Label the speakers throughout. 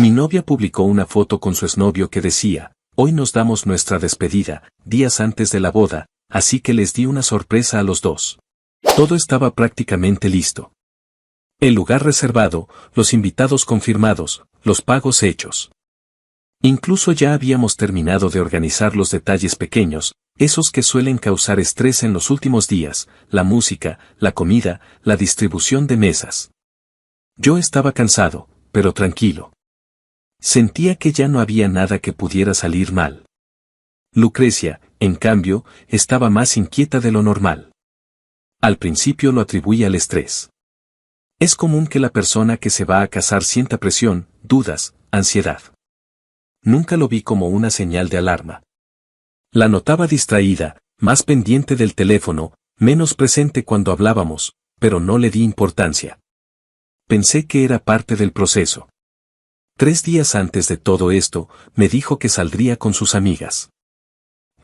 Speaker 1: Mi novia publicó una foto con su exnovio que decía, hoy nos damos nuestra despedida, días antes de la boda, así que les di una sorpresa a los dos. Todo estaba prácticamente listo. El lugar reservado, los invitados confirmados, los pagos hechos. Incluso ya habíamos terminado de organizar los detalles pequeños, esos que suelen causar estrés en los últimos días, la música, la comida, la distribución de mesas. Yo estaba cansado, pero tranquilo. Sentía que ya no había nada que pudiera salir mal. Lucrecia, en cambio, estaba más inquieta de lo normal. Al principio lo atribuía al estrés. Es común que la persona que se va a casar sienta presión, dudas, ansiedad. Nunca lo vi como una señal de alarma. La notaba distraída, más pendiente del teléfono, menos presente cuando hablábamos, pero no le di importancia. Pensé que era parte del proceso. 3 días antes de todo esto, me dijo que saldría con sus amigas.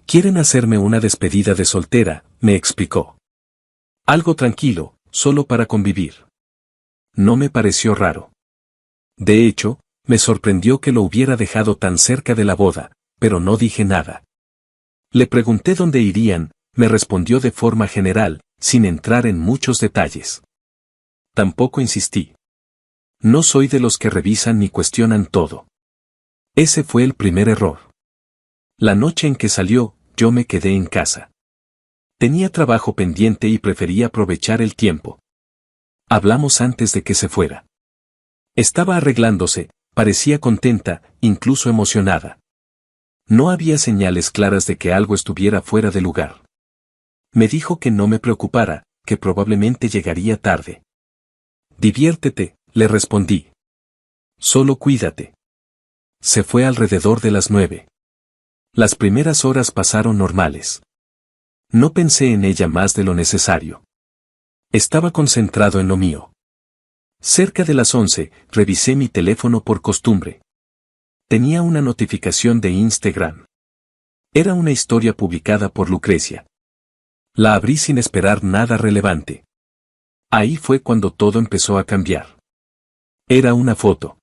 Speaker 1: Quieren hacerme una despedida de soltera, me explicó. Algo tranquilo, solo para convivir. No me pareció raro. De hecho, me sorprendió que lo hubiera dejado tan cerca de la boda, pero no dije nada. Le pregunté dónde irían, me respondió de forma general, sin entrar en muchos detalles. Tampoco insistí. No soy de los que revisan ni cuestionan todo. Ese fue el primer error. La noche en que salió, yo me quedé en casa. Tenía trabajo pendiente y prefería aprovechar el tiempo. Hablamos antes de que se fuera. Estaba arreglándose, parecía contenta, incluso emocionada. No había señales claras de que algo estuviera fuera de lugar. Me dijo que no me preocupara, que probablemente llegaría tarde. Diviértete, le respondí. Solo cuídate. Se fue alrededor de las 9. Las primeras horas pasaron normales. No pensé en ella más de lo necesario. Estaba concentrado en lo mío. Cerca de las 11, revisé mi teléfono por costumbre. Tenía una notificación de Instagram. Era una historia publicada por Lucrecia. La abrí sin esperar nada relevante. Ahí fue cuando todo empezó a cambiar. Era una foto.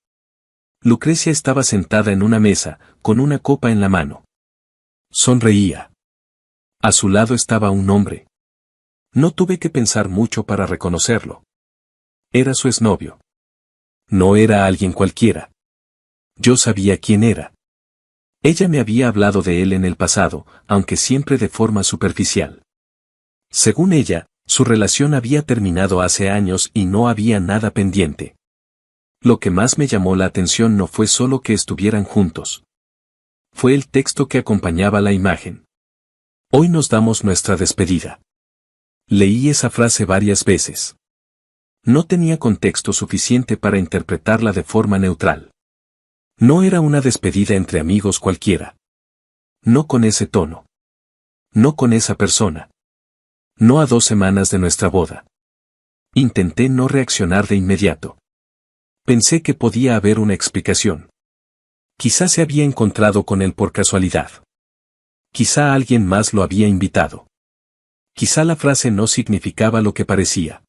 Speaker 1: Lucrecia estaba sentada en una mesa, con una copa en la mano. Sonreía. A su lado estaba un hombre. No tuve que pensar mucho para reconocerlo. Era su exnovio. No era alguien cualquiera. Yo sabía quién era. Ella me había hablado de él en el pasado, aunque siempre de forma superficial. Según ella, su relación había terminado hace años y no había nada pendiente. Lo que más me llamó la atención no fue solo que estuvieran juntos. Fue el texto que acompañaba la imagen. Hoy nos damos nuestra despedida. Leí esa frase varias veces. No tenía contexto suficiente para interpretarla de forma neutral. No era una despedida entre amigos cualquiera. No con ese tono. No con esa persona. No a 2 semanas de nuestra boda. Intenté no reaccionar de inmediato. Pensé que podía haber una explicación. Quizá se había encontrado con él por casualidad. Quizá alguien más lo había invitado. Quizá la frase no significaba lo que parecía.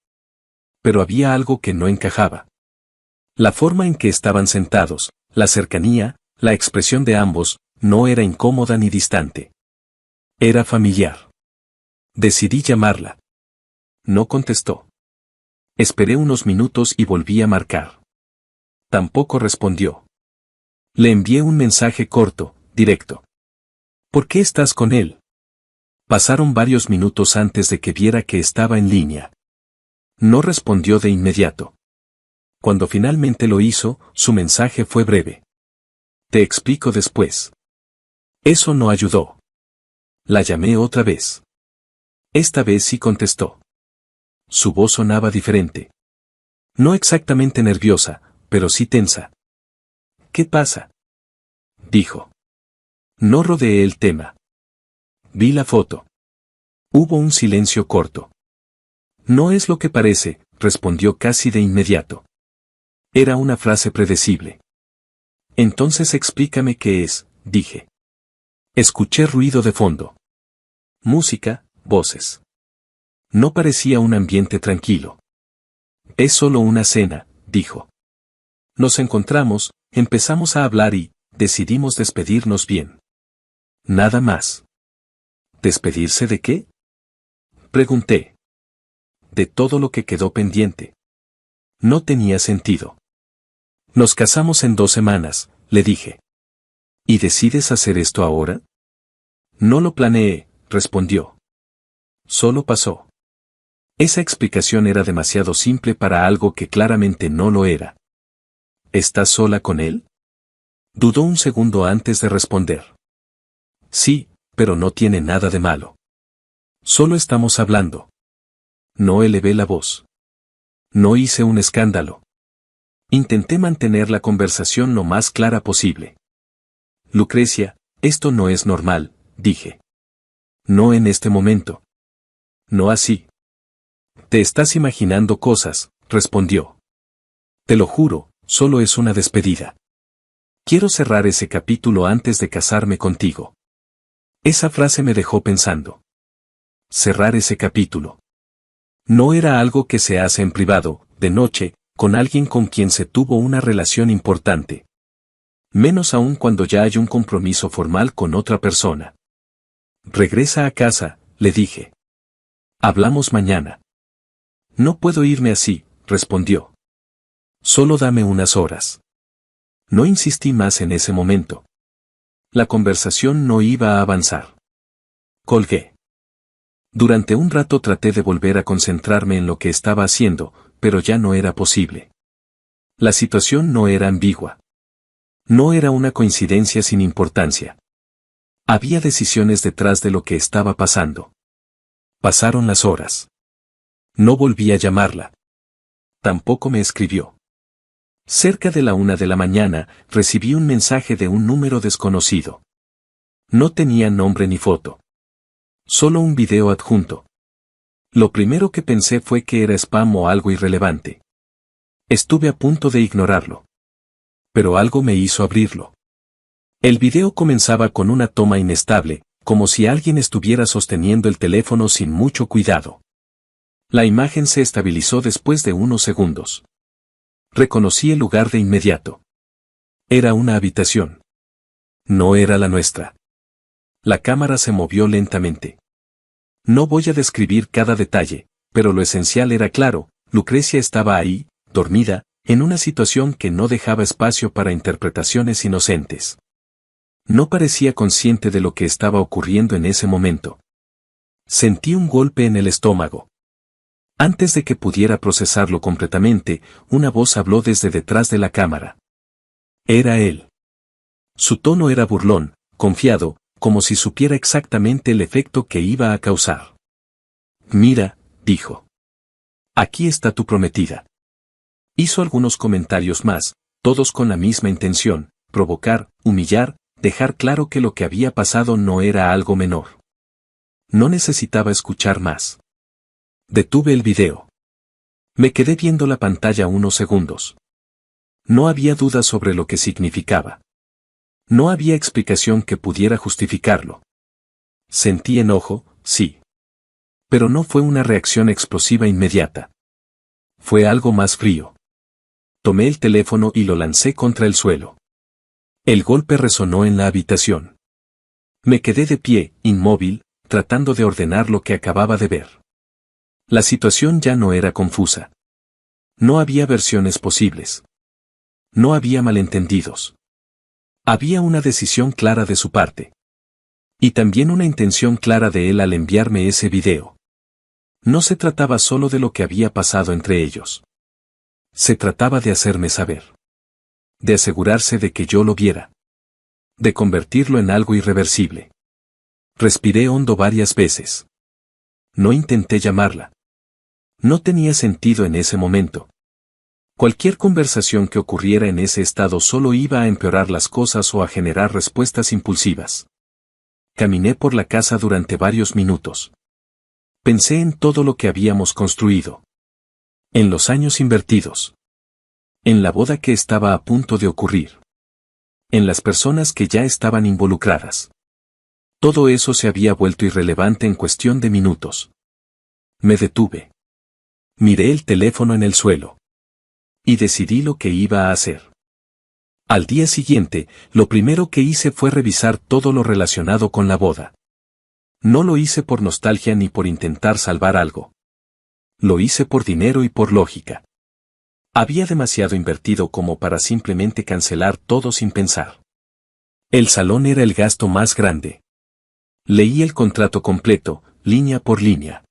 Speaker 1: Pero había algo que no encajaba. La forma en que estaban sentados, la cercanía, la expresión de ambos, no era incómoda ni distante. Era familiar. Decidí llamarla. No contestó. Esperé unos minutos y volví a marcar. Tampoco respondió. Le envié un mensaje corto, directo. ¿Por qué estás con él? Pasaron varios minutos antes de que viera que estaba en línea. No respondió de inmediato. Cuando finalmente lo hizo, su mensaje fue breve. Te explico después. Eso no ayudó. La llamé otra vez. Esta vez sí contestó. Su voz sonaba diferente. No exactamente nerviosa, pero sí tensa. ¿Qué pasa?, dijo. No rodeé el tema. Vi la foto. Hubo un silencio corto. No es lo que parece, respondió casi de inmediato. Era una frase predecible. Entonces explícame qué es, dije. Escuché ruido de fondo. Música, voces. No parecía un ambiente tranquilo. Es solo una cena, dijo. Nos encontramos, empezamos a hablar y decidimos despedirnos bien. Nada más. ¿Despedirse de qué? Pregunté. De todo lo que quedó pendiente. No tenía sentido. Nos casamos en 2 semanas, le dije. ¿Y decides hacer esto ahora? No lo planeé, respondió. Solo pasó. Esa explicación era demasiado simple para algo que claramente no lo era. ¿Estás sola con él? Dudó un segundo antes de responder. Sí, pero no tiene nada de malo. Solo estamos hablando. No elevé la voz. No hice un escándalo. Intenté mantener la conversación lo más clara posible. Lucrecia, esto no es normal, dije. No en este momento. No así. Te estás imaginando cosas, respondió. Te lo juro, solo es una despedida. Quiero cerrar ese capítulo antes de casarme contigo. Esa frase me dejó pensando. Cerrar ese capítulo. No era algo que se hace en privado, de noche, con alguien con quien se tuvo una relación importante. Menos aún cuando ya hay un compromiso formal con otra persona. Regresa a casa, le dije. Hablamos mañana. No puedo irme así, respondió. Solo dame unas horas. No insistí más en ese momento. La conversación no iba a avanzar. Colgué. Durante un rato traté de volver a concentrarme en lo que estaba haciendo, pero ya no era posible. La situación no era ambigua. No era una coincidencia sin importancia. Había decisiones detrás de lo que estaba pasando. Pasaron las horas. No volví a llamarla. Tampoco me escribió. Cerca de la 1 de la mañana, recibí un mensaje de un número desconocido. No tenía nombre ni foto. Solo un video adjunto. Lo primero que pensé fue que era spam o algo irrelevante. Estuve a punto de ignorarlo. Pero algo me hizo abrirlo. El video comenzaba con una toma inestable, como si alguien estuviera sosteniendo el teléfono sin mucho cuidado. La imagen se estabilizó después de unos segundos. Reconocí el lugar de inmediato. Era una habitación. No era la nuestra. La cámara se movió lentamente. No voy a describir cada detalle, pero lo esencial era claro, Lucrecia estaba ahí, dormida, en una situación que no dejaba espacio para interpretaciones inocentes. No parecía consciente de lo que estaba ocurriendo en ese momento. Sentí un golpe en el estómago. Antes de que pudiera procesarlo completamente, una voz habló desde detrás de la cámara. Era él. Su tono era burlón, confiado, como si supiera exactamente el efecto que iba a causar. Mira, dijo. Aquí está tu prometida. Hizo algunos comentarios más, todos con la misma intención, provocar, humillar, dejar claro que lo que había pasado no era algo menor. No necesitaba escuchar más. Detuve el video. Me quedé viendo la pantalla unos segundos. No había duda sobre lo que significaba. No había explicación que pudiera justificarlo. Sentí enojo, sí. Pero no fue una reacción explosiva inmediata. Fue algo más frío. Tomé el teléfono y lo lancé contra el suelo. El golpe resonó en la habitación. Me quedé de pie, inmóvil, tratando de ordenar lo que acababa de ver. La situación ya no era confusa. No había versiones posibles. No había malentendidos. Había una decisión clara de su parte. Y también una intención clara de él al enviarme ese video. No se trataba solo de lo que había pasado entre ellos. Se trataba de hacerme saber. De asegurarse de que yo lo viera. De convertirlo en algo irreversible. Respiré hondo varias veces. No intenté llamarla. No tenía sentido en ese momento. Cualquier conversación que ocurriera en ese estado solo iba a empeorar las cosas o a generar respuestas impulsivas. Caminé por la casa durante varios minutos. Pensé en todo lo que habíamos construido. En los años invertidos. En la boda que estaba a punto de ocurrir. En las personas que ya estaban involucradas. Todo eso se había vuelto irrelevante en cuestión de minutos. Me detuve. Miré el teléfono en el suelo. Y decidí lo que iba a hacer. Al día siguiente, lo primero que hice fue revisar todo lo relacionado con la boda. No lo hice por nostalgia ni por intentar salvar algo. Lo hice por dinero y por lógica. Había demasiado invertido como para simplemente cancelar todo sin pensar. El salón era el gasto más grande. Leí el contrato completo, línea por línea.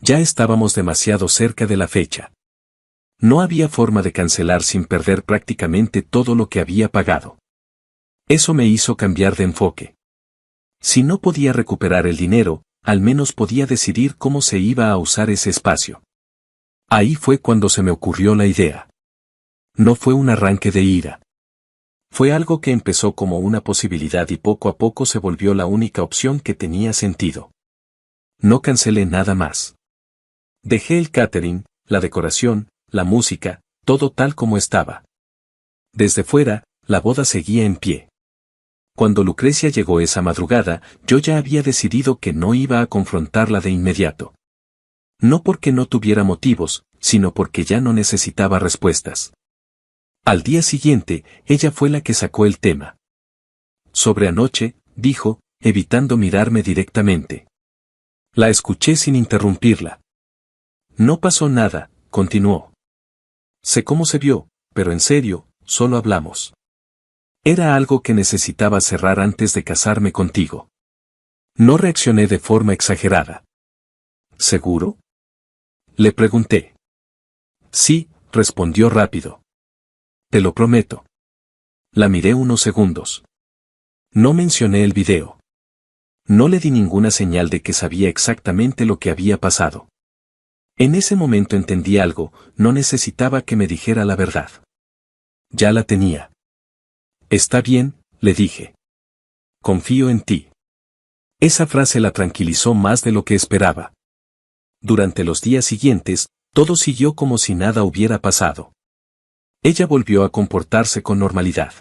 Speaker 1: Ya estábamos demasiado cerca de la fecha. No había forma de cancelar sin perder prácticamente todo lo que había pagado. Eso me hizo cambiar de enfoque. Si no podía recuperar el dinero, al menos podía decidir cómo se iba a usar ese espacio. Ahí fue cuando se me ocurrió la idea. No fue un arranque de ira. Fue algo que empezó como una posibilidad y poco a poco se volvió la única opción que tenía sentido. No cancelé nada más. Dejé el catering, la decoración, la música, todo tal como estaba. Desde fuera, la boda seguía en pie. Cuando Lucrecia llegó esa madrugada, yo ya había decidido que no iba a confrontarla de inmediato. No porque no tuviera motivos, sino porque ya no necesitaba respuestas. Al día siguiente, ella fue la que sacó el tema. Sobre anoche, dijo, evitando mirarme directamente. La escuché sin interrumpirla. No pasó nada, continuó. Sé cómo se vio, pero en serio, solo hablamos. Era algo que necesitaba cerrar antes de casarme contigo. No reaccioné de forma exagerada. ¿Seguro? Le pregunté. Sí, respondió rápido. Te lo prometo. La miré unos segundos. No mencioné el video. No le di ninguna señal de que sabía exactamente lo que había pasado. En ese momento entendí algo, no necesitaba que me dijera la verdad. Ya la tenía. Está bien, le dije. Confío en ti. Esa frase la tranquilizó más de lo que esperaba. Durante los días siguientes, todo siguió como si nada hubiera pasado. Ella volvió a comportarse con normalidad.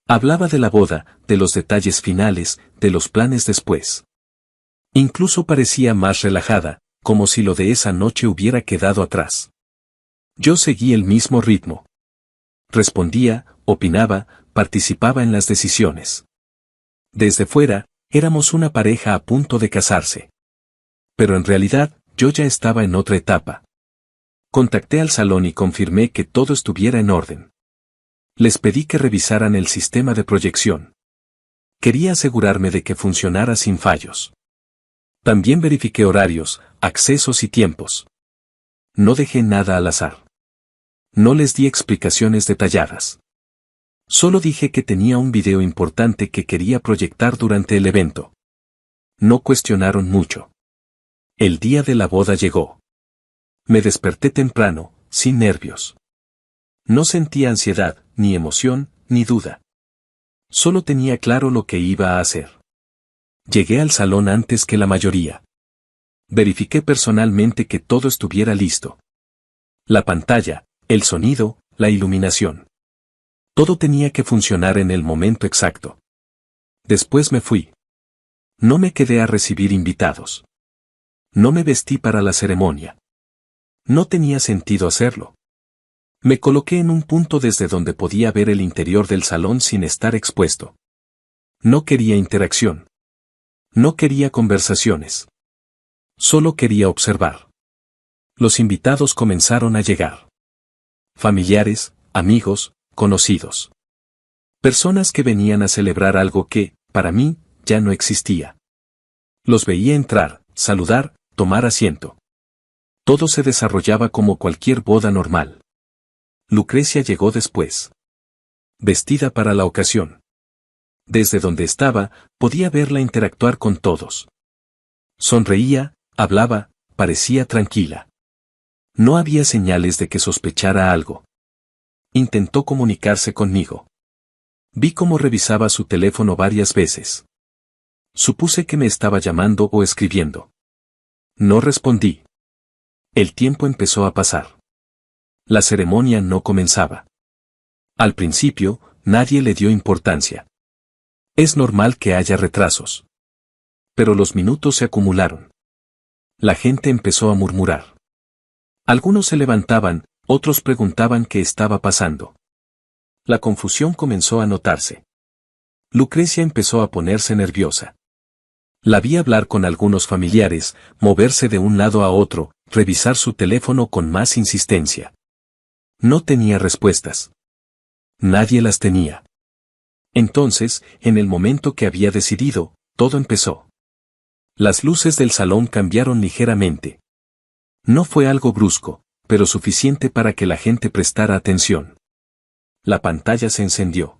Speaker 1: Hablaba de la boda, de los detalles finales, de los planes después. Incluso parecía más relajada, como si lo de esa noche hubiera quedado atrás. Yo seguí el mismo ritmo. Respondía, opinaba, participaba en las decisiones. Desde fuera, éramos una pareja a punto de casarse. Pero en realidad, yo ya estaba en otra etapa. Contacté al salón y confirmé que todo estuviera en orden. Les pedí que revisaran el sistema de proyección. Quería asegurarme de que funcionara sin fallos. También verifiqué horarios, accesos y tiempos. No dejé nada al azar. No les di explicaciones detalladas. Solo dije que tenía un video importante que quería proyectar durante el evento. No cuestionaron mucho. El día de la boda llegó. Me desperté temprano, sin nervios. No sentía ansiedad, ni emoción, ni duda. Solo tenía claro lo que iba a hacer. Llegué al salón antes que la mayoría. Verifiqué personalmente que todo estuviera listo. La pantalla, el sonido, la iluminación. Todo tenía que funcionar en el momento exacto. Después me fui. No me quedé a recibir invitados. No me vestí para la ceremonia. No tenía sentido hacerlo. Me coloqué en un punto desde donde podía ver el interior del salón sin estar expuesto. No quería interacción. No quería conversaciones. Solo quería observar. Los invitados comenzaron a llegar. Familiares, amigos, conocidos. Personas que venían a celebrar algo que, para mí, ya no existía. Los veía entrar, saludar, tomar asiento. Todo se desarrollaba como cualquier boda normal. Lucrecia llegó después. Vestida para la ocasión. Desde donde estaba, podía verla interactuar con todos. Sonreía, hablaba, parecía tranquila. No había señales de que sospechara algo. Intentó comunicarse conmigo. Vi cómo revisaba su teléfono varias veces. Supuse que me estaba llamando o escribiendo. No respondí. El tiempo empezó a pasar. La ceremonia no comenzaba. Al principio, nadie le dio importancia. Es normal que haya retrasos. Pero los minutos se acumularon. La gente empezó a murmurar. Algunos se levantaban, Otros preguntaban qué estaba pasando. La confusión comenzó a notarse. Lucrecia empezó a ponerse nerviosa. La vi hablar con algunos familiares, moverse de un lado a otro, revisar su teléfono con más insistencia. No tenía respuestas. Nadie las tenía. Entonces, en el momento que había decidido, todo empezó. Las luces del salón cambiaron ligeramente. No fue algo brusco, pero suficiente para que la gente prestara atención. La pantalla se encendió.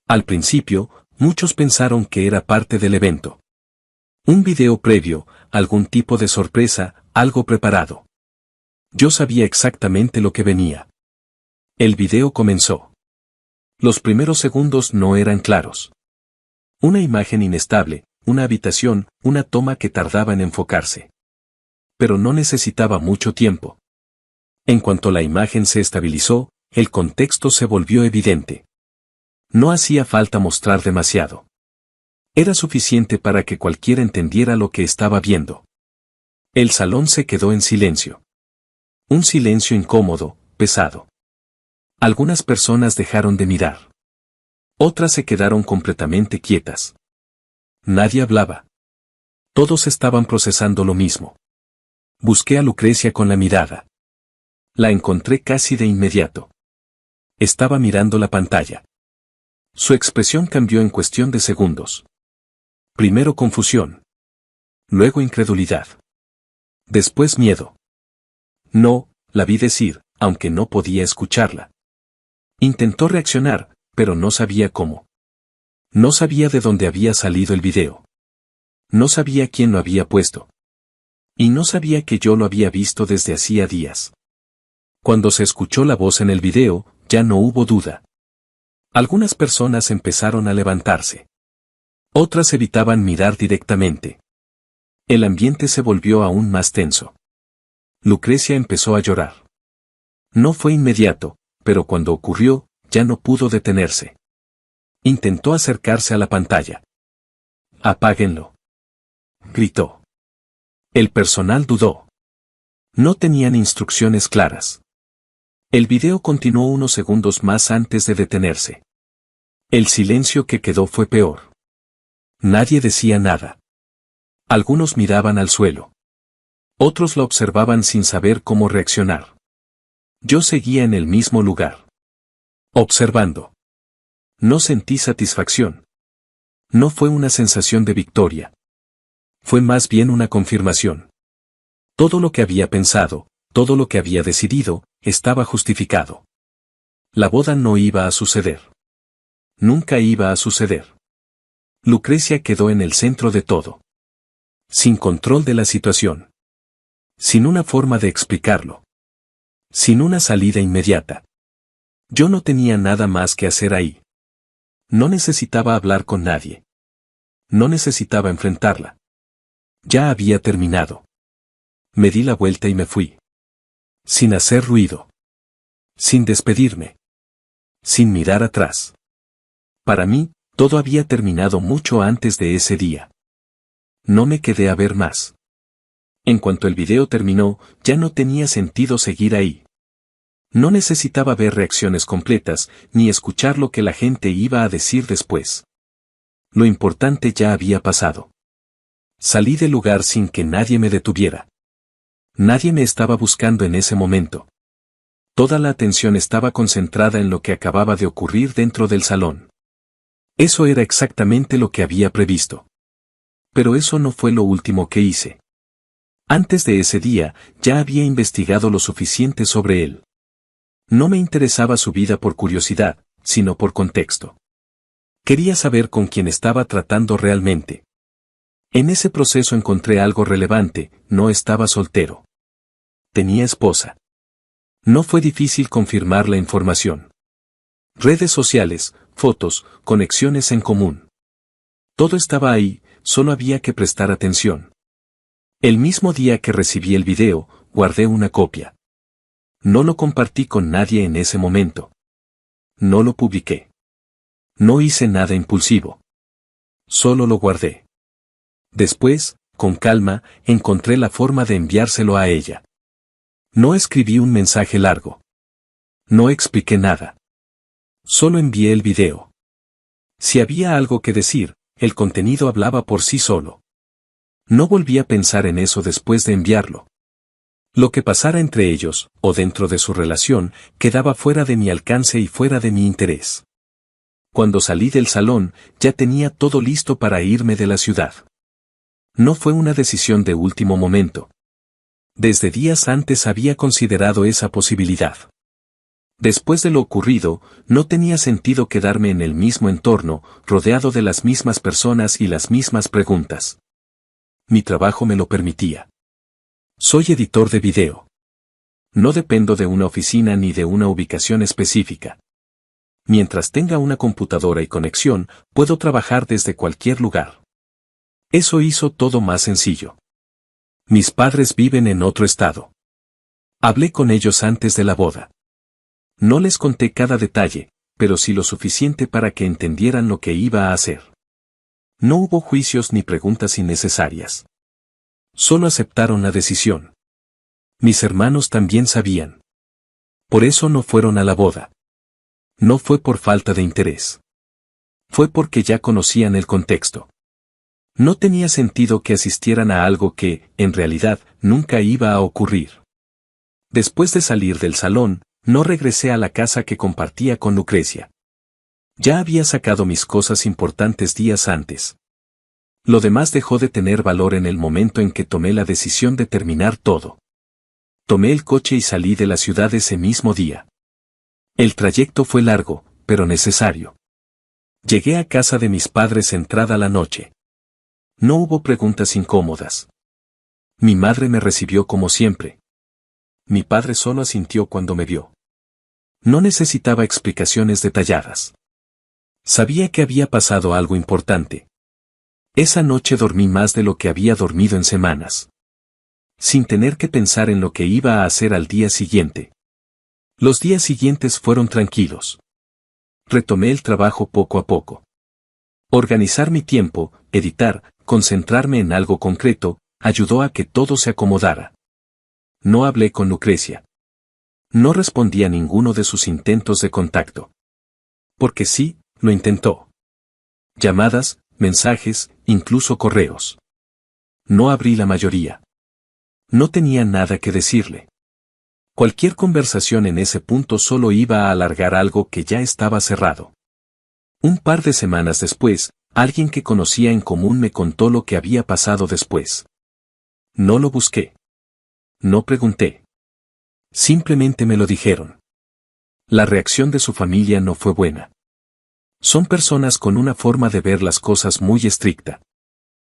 Speaker 1: Al principio, muchos pensaron que era parte del evento. Un video previo, algún tipo de sorpresa, algo preparado. Yo sabía exactamente lo que venía. El video comenzó. Los primeros segundos no eran claros. Una imagen inestable, una habitación, una toma que tardaba en enfocarse. Pero no necesitaba mucho tiempo. En cuanto la imagen se estabilizó, el contexto se volvió evidente. No hacía falta mostrar demasiado. Era suficiente para que cualquiera entendiera lo que estaba viendo. El salón se quedó en silencio. Un silencio incómodo, pesado. Algunas personas dejaron de mirar. Otras se quedaron completamente quietas. Nadie hablaba. Todos estaban procesando lo mismo. Busqué a Lucrecia con la mirada. La encontré casi de inmediato. Estaba mirando la pantalla. Su expresión cambió en cuestión de segundos. Primero confusión. Luego incredulidad. Después miedo. No, la vi decir, aunque no podía escucharla. Intentó reaccionar, pero no sabía cómo. No sabía de dónde había salido el video. No sabía quién lo había puesto. Y no sabía que yo lo había visto desde hacía días. Cuando se escuchó la voz en el video, ya no hubo duda. Algunas personas empezaron a levantarse. Otras evitaban mirar directamente. El ambiente se volvió aún más tenso. Lucrecia empezó a llorar. No fue inmediato, pero cuando ocurrió, ya no pudo detenerse. Intentó acercarse a la pantalla. «Apáguenlo», gritó. El personal dudó. No tenían instrucciones claras. El video continuó unos segundos más antes de detenerse. El silencio que quedó fue peor. Nadie decía nada. Algunos miraban al suelo. Otros lo observaban sin saber cómo reaccionar. Yo seguía en el mismo lugar. Observando. No sentí satisfacción. No fue una sensación de victoria. Fue más bien una confirmación. Todo lo que había pensado, todo lo que había decidido, estaba justificado. La boda no iba a suceder. Nunca iba a suceder. Lucrecia quedó en el centro de todo. Sin control de la situación. Sin una forma de explicarlo. Sin una salida inmediata. Yo no tenía nada más que hacer ahí. No necesitaba hablar con nadie. No necesitaba enfrentarla. Ya había terminado. Me di la vuelta y me fui. Sin hacer ruido. Sin despedirme. Sin mirar atrás. Para mí, todo había terminado mucho antes de ese día. No me quedé a ver más. En cuanto el video terminó, ya no tenía sentido seguir ahí. No necesitaba ver reacciones completas, ni escuchar lo que la gente iba a decir después. Lo importante ya había pasado. Salí del lugar sin que nadie me detuviera. Nadie me estaba buscando en ese momento. Toda la atención estaba concentrada en lo que acababa de ocurrir dentro del salón. Eso era exactamente lo que había previsto. Pero eso no fue lo último que hice. Antes de ese día, ya había investigado lo suficiente sobre él. No me interesaba su vida por curiosidad, sino por contexto. Quería saber con quién estaba tratando realmente. En ese proceso encontré algo relevante, no estaba soltero. Tenía esposa. No fue difícil confirmar la información. Redes sociales, fotos, conexiones en común. Todo estaba ahí, solo había que prestar atención. El mismo día que recibí el video, guardé una copia. No lo compartí con nadie en ese momento. No lo publiqué. No hice nada impulsivo. Solo lo guardé. Después, con calma, encontré la forma de enviárselo a ella. No escribí un mensaje largo. No expliqué nada. Solo envié el video. Si había algo que decir, el contenido hablaba por sí solo. No volví a pensar en eso después de enviarlo. Lo que pasara entre ellos, o dentro de su relación, quedaba fuera de mi alcance y fuera de mi interés. Cuando salí del salón, ya tenía todo listo para irme de la ciudad. No fue una decisión de último momento. Desde días antes había considerado esa posibilidad. Después de lo ocurrido, no tenía sentido quedarme en el mismo entorno, rodeado de las mismas personas y las mismas preguntas. Mi trabajo me lo permitía. Soy editor de video. No dependo de una oficina ni de una ubicación específica. Mientras tenga una computadora y conexión, puedo trabajar desde cualquier lugar. Eso hizo todo más sencillo. Mis padres viven en otro estado. Hablé con ellos antes de la boda. No les conté cada detalle, pero sí lo suficiente para que entendieran lo que iba a hacer. No hubo juicios ni preguntas innecesarias. Solo aceptaron la decisión. Mis hermanos también sabían. Por eso no fueron a la boda. No fue por falta de interés. Fue porque ya conocían el contexto. No tenía sentido que asistieran a algo que, en realidad, nunca iba a ocurrir. Después de salir del salón, no regresé a la casa que compartía con Lucrecia. Ya había sacado mis cosas importantes días antes. Lo demás dejó de tener valor en el momento en que tomé la decisión de terminar todo. Tomé el coche y salí de la ciudad ese mismo día. El trayecto fue largo, pero necesario. Llegué a casa de mis padres entrada la noche. No hubo preguntas incómodas. Mi madre me recibió como siempre. Mi padre solo asintió cuando me vio. No necesitaba explicaciones detalladas. Sabía que había pasado algo importante. Esa noche dormí más de lo que había dormido en semanas. Sin tener que pensar en lo que iba a hacer al día siguiente. Los días siguientes fueron tranquilos. Retomé el trabajo poco a poco. Organizar mi tiempo, editar, concentrarme en algo concreto, ayudó a que todo se acomodara. No hablé con Lucrecia. No respondí a ninguno de sus intentos de contacto. Porque sí, lo intentó. Llamadas, mensajes, incluso correos. No abrí la mayoría. No tenía nada que decirle. Cualquier conversación en ese punto solo iba a alargar algo que ya estaba cerrado. Un par de semanas después, alguien que conocía en común me contó lo que había pasado después. No lo busqué. No pregunté. Simplemente me lo dijeron. La reacción de su familia no fue buena. Son personas con una forma de ver las cosas muy estricta.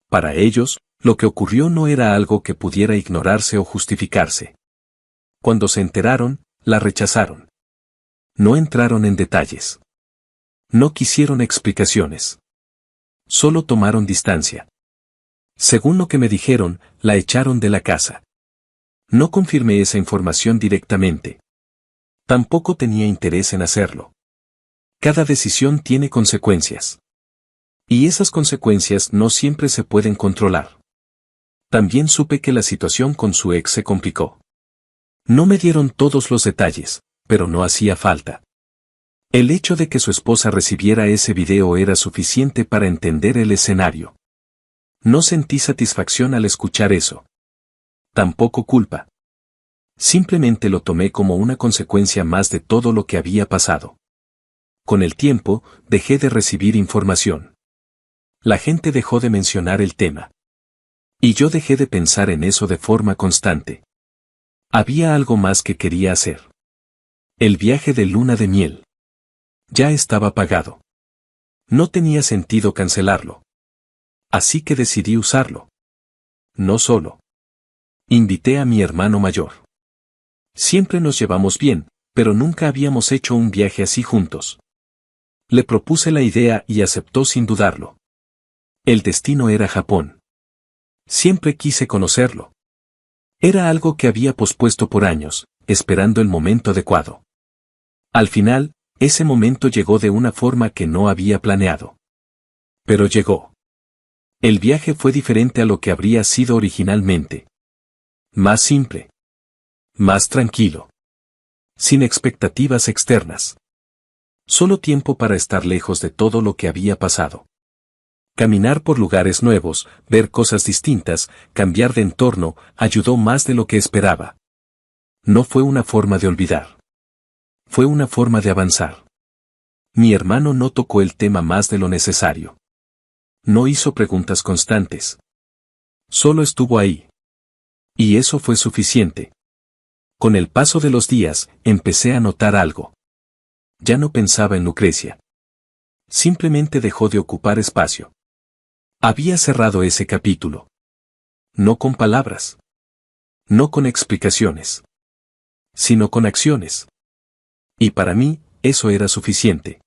Speaker 1: Para ellos, lo que ocurrió no era algo que pudiera ignorarse o justificarse. Cuando se enteraron, la rechazaron. No entraron en detalles. No quisieron explicaciones. Solo tomaron distancia. Según lo que me dijeron, la echaron de la casa. No confirmé esa información directamente. Tampoco tenía interés en hacerlo. Cada decisión tiene consecuencias. Y esas consecuencias no siempre se pueden controlar. También supe que la situación con su ex se complicó. No me dieron todos los detalles, pero no hacía falta. El hecho de que su esposa recibiera ese video era suficiente para entender el escenario. No sentí satisfacción al escuchar eso. Tampoco culpa. Simplemente lo tomé como una consecuencia más de todo lo que había pasado. Con el tiempo, dejé de recibir información. La gente dejó de mencionar el tema. Y yo dejé de pensar en eso de forma constante. Había algo más que quería hacer. El viaje de luna de miel. Ya estaba pagado. No tenía sentido cancelarlo. Así que decidí usarlo. No solo. Invité a mi hermano mayor. Siempre nos llevamos bien, pero nunca habíamos hecho un viaje así juntos. Le propuse la idea y aceptó sin dudarlo. El destino era Japón. Siempre quise conocerlo. Era algo que había pospuesto por años, esperando el momento adecuado. Al final, ese momento llegó de una forma que no había planeado. Pero llegó. El viaje fue diferente a lo que habría sido originalmente. Más simple. Más tranquilo. Sin expectativas externas. Solo tiempo para estar lejos de todo lo que había pasado. Caminar por lugares nuevos, ver cosas distintas, cambiar de entorno, ayudó más de lo que esperaba. No fue una forma de olvidar. Fue una forma de avanzar. Mi hermano no tocó el tema más de lo necesario. No hizo preguntas constantes. Solo estuvo ahí. Y eso fue suficiente. Con el paso de los días, empecé a notar algo. Ya no pensaba en Lucrecia. Simplemente dejó de ocupar espacio. Había cerrado ese capítulo. No con palabras. No con explicaciones. Sino con acciones. Y para mí, eso era suficiente.